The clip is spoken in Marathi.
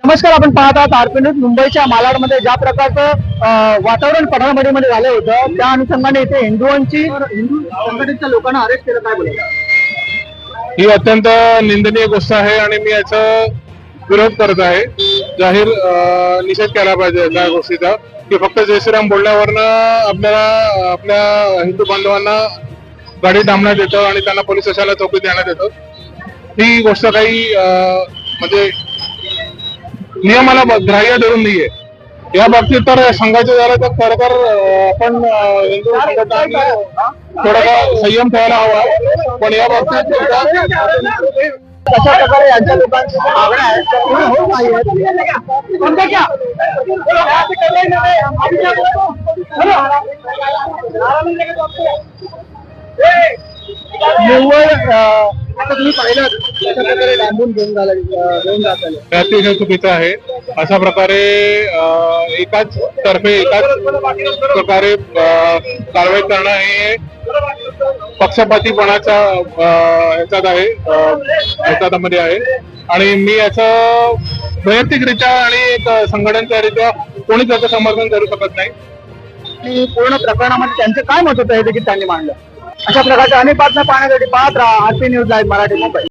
नमस्कार, आपण पाहत आहात आरपी न्यूज. मुंबईच्या मालाडमध्ये ज्या प्रकारचं वातावरण पठाणामध्ये झालं होतं, त्या अनुषंगाने इथे हिंदू संघटनेच्या लोकांना अरेस्ट केलं. काय बोलतात? ही अत्यंत निंदनीय गोष्ट आहे आणि मी याचा विरोध करत आहे. जाहीर निषेध केला पाहिजे त्या गोष्टीचा, की फक्त जय श्रीराम बोलण्यावरनं आपल्याला आपल्या हिंदू बांधवांना गाडी थांबण्यात येतं आणि त्यांना पोलीस स्टेशनला चौकीत देण्यात येतं. ही गोष्ट काही म्हणजे नियमाला ग्राह्य धरून नाहीये. या बाबतीत तर सांगायचं झालं तर खरं आपण हिंदू संघटनांनी थोडासा संयम ठेवायला हवा. पण या बाबतीत कशा प्रकारे यांच्या लोकांची मागण्या आहेत त्या पूर्ण होत नाहीयेत. निव्वळ आता तुम्ही पाहिलं कशा प्रकारे लांबून घेऊन जात आले. अतिशय चुकीचं आहे. अशा प्रकारे एकाच प्रकारे कारवाई करणं हे पक्षपातीपणाच्या ह्याच्यात आहे, ह्याच्यामध्ये आहे. आणि मी याचं वैयक्तिकरित्या आणि एक संघटनाच्यारित्या कोणीच याचं समर्थन करू शकत नाही. आणि पूर्ण प्रकरणामध्ये त्यांचे काय मत होतं हे देखील त्यांनी मांडलं. अशा प्रकारच्या अनेक बातम्या पाहण्यासाठी पाहत राहा RP news live Marathi Mumbai.